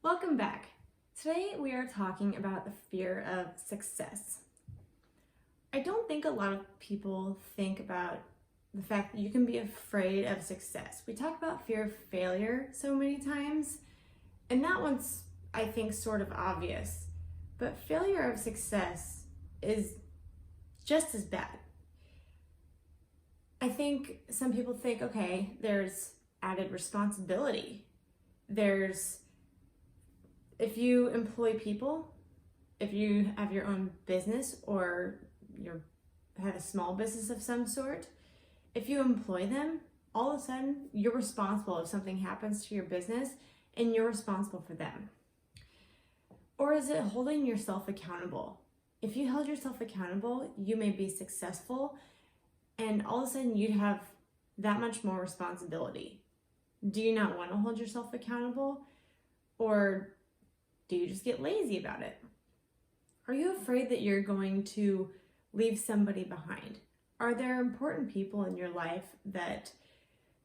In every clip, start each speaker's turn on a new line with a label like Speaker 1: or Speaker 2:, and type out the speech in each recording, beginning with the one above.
Speaker 1: Welcome back. Today we are talking about the fear of success. I don't think a lot of people think about the fact that you can be afraid of success. We talk about fear of failure so many times, and that one's, I think, sort of obvious. But failure of success is just as bad. I think some people think, okay, there's added responsibility. If you employ people, if you have your own business or you have a small business of some sort, if you employ them, all of a sudden you're responsible if something happens to your business and you're responsible for them. Or is it holding yourself accountable? If you held yourself accountable, you may be successful and all of a sudden you'd have that much more responsibility. Do you not want to hold yourself accountable? Or do you just get lazy about it? Are you afraid that you're going to leave somebody behind? Are there important people in your life that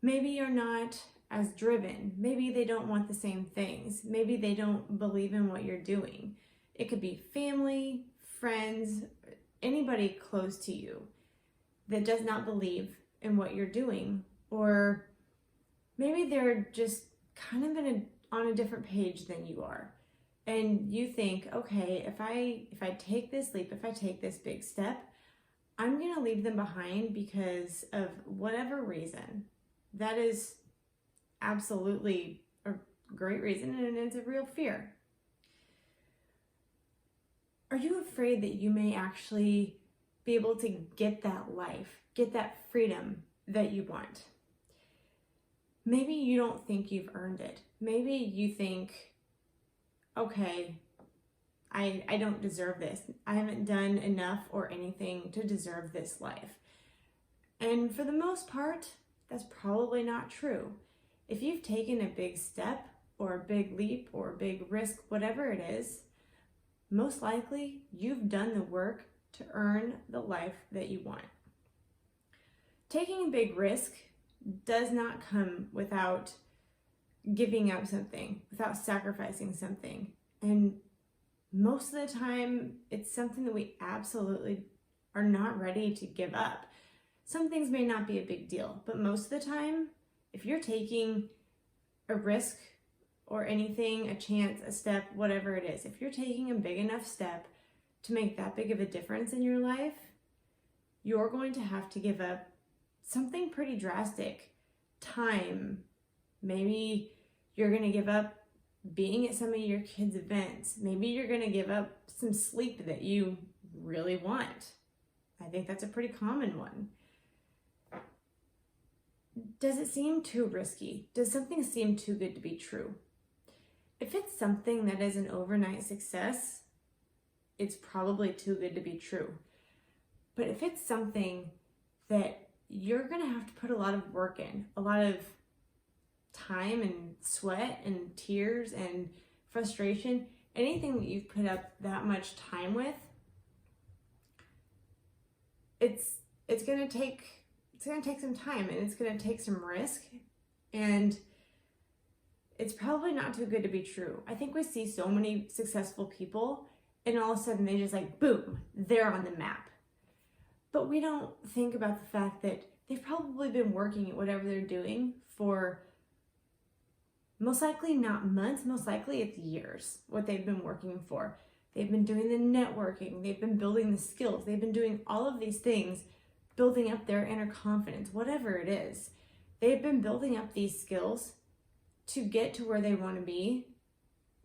Speaker 1: maybe you're not as driven? Maybe they don't want the same things. Maybe they don't believe in what you're doing. It could be family, friends, anybody close to you that does not believe in what you're doing. Or maybe they're just kind of on a different page than you are. And you think, okay, if I take this leap, if I take this big step, I'm going to leave them behind because of whatever reason. That is absolutely a great reason, and it's a real fear. Are you afraid that you may actually be able to get that life, get that freedom that you want? Maybe you don't think you've earned it. Maybe you think, okay, I don't deserve this. I haven't done enough or anything to deserve this life. And for the most part, that's probably not true. If you've taken a big step or a big leap or a big risk, whatever it is, most likely you've done the work to earn the life that you want. Taking a big risk does not come without giving up something, without sacrificing something. And most of the time, it's something that we absolutely are not ready to give up. Some things may not be a big deal, but most of the time, if you're taking a risk or anything, a chance, a step, whatever it is, if you're taking a big enough step to make that big of a difference in your life, you're going to have to give up something pretty drastic. Time. Maybe you're going to give up being at some of your kids' events. Maybe you're going to give up some sleep that you really want. I think that's a pretty common one. Does it seem too risky? Does something seem too good to be true? If it's something that is an overnight success, it's probably too good to be true. But if it's something that you're going to have to put a lot of work in, a lot of time and sweat and tears and frustration, anything that you've put up that much time with, it's going to take some time, and it's going to take some risk, and it's probably not too good to be true. I think we see so many successful people and all of a sudden they just like, boom, they're on the map. But we don't think about the fact that they've probably been working at whatever they're doing for most likely not months, most likely it's years, what they've been working for. They've been doing the networking, they've been building the skills, they've been doing all of these things, building up their inner confidence, whatever it is. They've been building up these skills to get to where they want to be,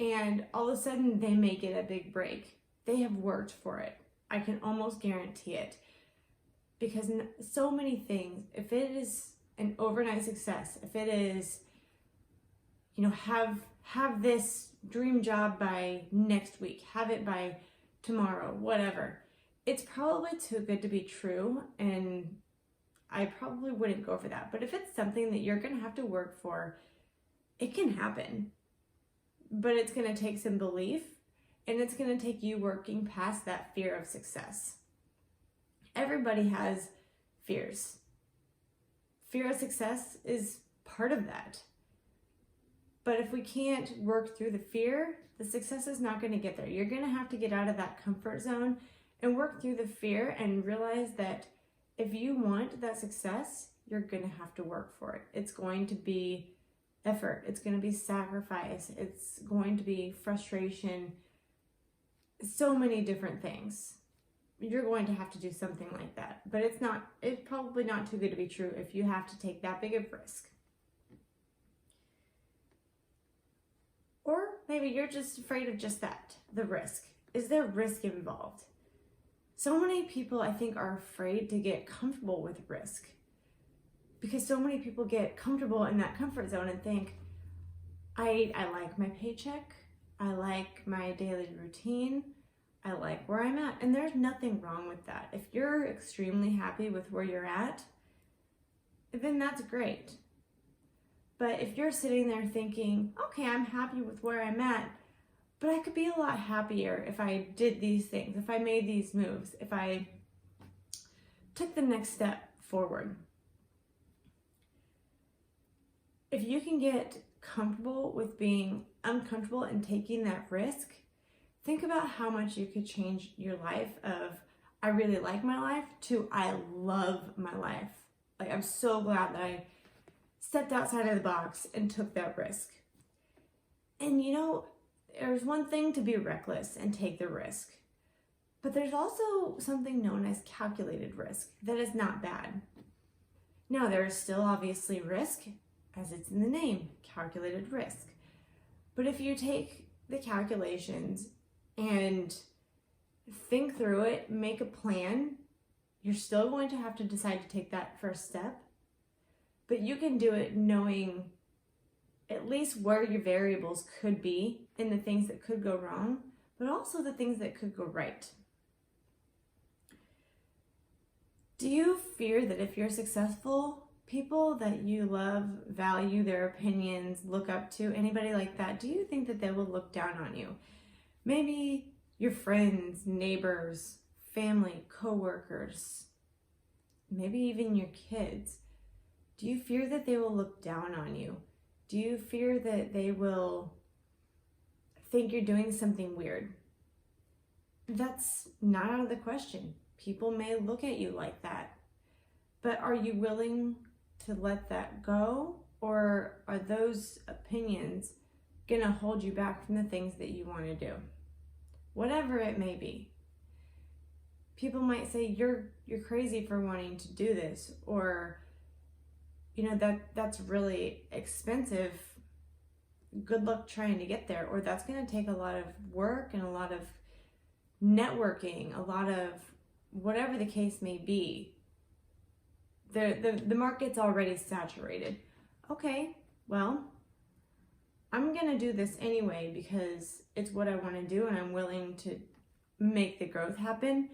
Speaker 1: and all of a sudden they may get a big break. They have worked for it. I can almost guarantee it. Because so many things, if it is an overnight success, if it is, have this dream job by next week, have it by tomorrow, whatever, it's probably too good to be true, and I probably wouldn't go for that. But if it's something that you're going to have to work for, it can happen. But it's going to take some belief, and it's going to take you working past that fear of success. Everybody has fears. Fear of success is part of that. But if we can't work through the fear, the success is not going to get there. You're going to have to get out of that comfort zone and work through the fear and realize that if you want that success, you're going to have to work for it. It's going to be effort. It's going to be sacrifice. It's going to be frustration. So many different things. You're going to have to do something like that. But it's probably not too good to be true if you have to take that big of risk. Or maybe you're just afraid of just that, the risk. Is there risk involved? So many people, I think, are afraid to get comfortable with risk because so many people get comfortable in that comfort zone and think, I like my paycheck, I like my daily routine, I like where I'm at. And there's nothing wrong with that. If you're extremely happy with where you're at, then that's great. But if you're sitting there thinking, okay, I'm happy with where I'm at, but I could be a lot happier if I did these things, if I made these moves, if I took the next step forward. If you can get comfortable with being uncomfortable and taking that risk, think about how much you could change your life of, I really like my life, to I love my life. Like, I'm so glad that I stepped outside of the box and took that risk. And there's one thing to be reckless and take the risk, but there's also something known as calculated risk that is not bad. Now, there is still obviously risk, as it's in the name, calculated risk. But if you take the calculations and think through it, make a plan, you're still going to have to decide to take that first step. But you can do it knowing at least where your variables could be and the things that could go wrong, but also the things that could go right. Do you fear that if you're successful, people that you love, value their opinions, look up to, anybody like that, do you think that they will look down on you? Maybe your friends, neighbors, family, coworkers, maybe even your kids. Do you fear that they will look down on you? Do you fear that they will think you're doing something weird? That's not out of the question. People may look at you like that. But are you willing to let that go? Or are those opinions going to hold you back from the things that you want to do? Whatever it may be. People might say, you're crazy for wanting to do this, or that's really expensive. Good luck trying to get there. Or that's going to take a lot of work and a lot of networking, a lot of whatever the case may be. The market's already saturated. Okay, well, I'm going to do this anyway because it's what I want to do and I'm willing to make the growth happen.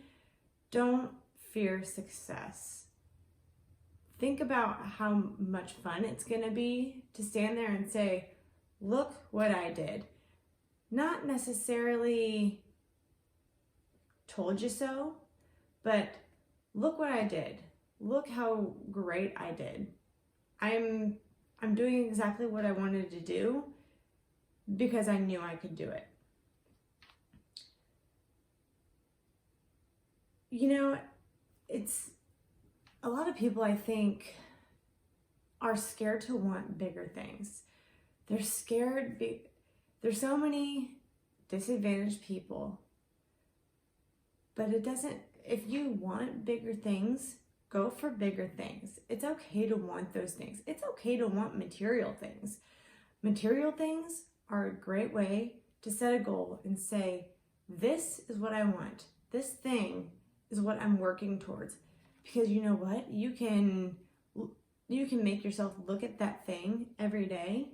Speaker 1: Don't fear success. Think about how much fun it's going to be to stand there and say, look what I did. Not necessarily told you so, but look what I did. Look how great I did. I'm doing exactly what I wanted to do because I knew I could do it. It's a lot of people, I think, are scared to want bigger things. They're scared. There's so many disadvantaged people. But if you want bigger things, go for bigger things. It's okay to want those things. It's okay to want material things. Material things are a great way to set a goal and say, this is what I want. This thing is what I'm working towards. Because you know what? You can make yourself look at that thing every day,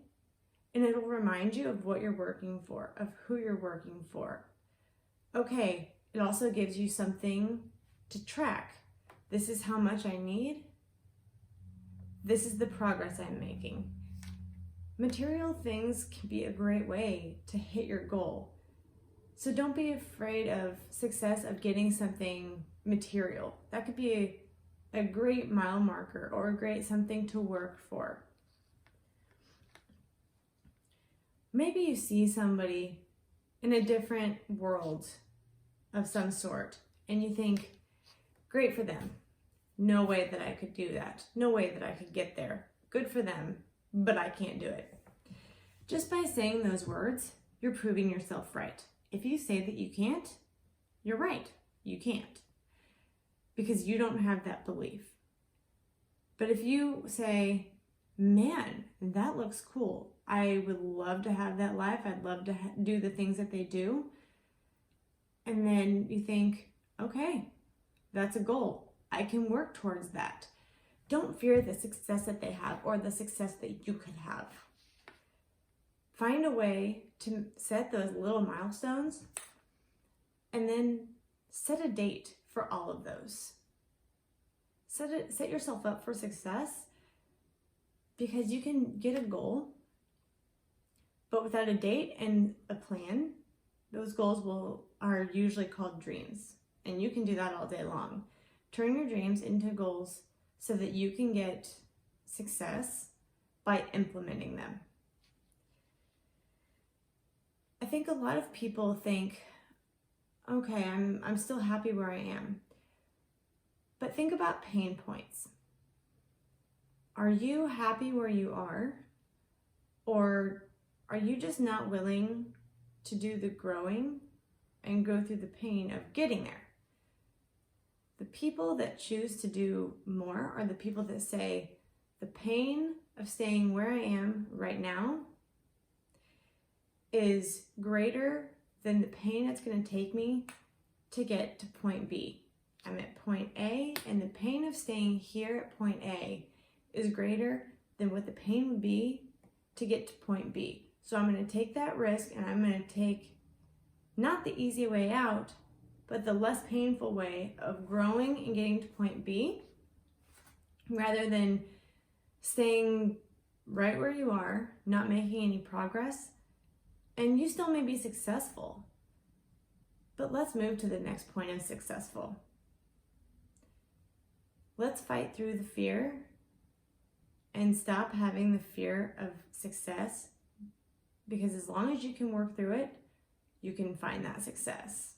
Speaker 1: and it'll remind you of what you're working for, of who you're working for. Okay, it also gives you something to track. This is how much I need. This is the progress I'm making. Material things can be a great way to hit your goal. So don't be afraid of success, of getting something material. That could be a great mile marker or a great something to work for. Maybe you see somebody in a different world of some sort and you think, great for them. No way that I could do that. No way that I could get there. Good for them, but I can't do it. Just by saying those words, you're proving yourself right. If you say that you can't, you're right. You can't. Because you don't have that belief. But if you say, man, that looks cool. I would love to have that life. I'd love to do the things that they do. And then you think, okay, that's a goal. I can work towards that. Don't fear the success that they have or the success that you could have. Find a way to set those little milestones and then set a date for all of those. Set yourself up for success, because you can get a goal, but without a date and a plan, those goals are usually called dreams. And you can do that all day long. Turn your dreams into goals so that you can get success by implementing them. I think a lot of people think, okay, I'm still happy where I am. But think about pain points. Are you happy where you are? Or are you just not willing to do the growing and go through the pain of getting there? The people that choose to do more are the people that say, the pain of staying where I am right now is greater than the pain it's going to take me to get to point B. I'm at point A, and the pain of staying here at point A is greater than what the pain would be to get to point B. So I'm going to take that risk, and I'm going to take not the easy way out, but the less painful way of growing and getting to point B, rather than staying right where you are, not making any progress, and you still may be successful. But let's move to the next point of successful. Let's fight through the fear and stop having the fear of success, because as long as you can work through it, you can find that success.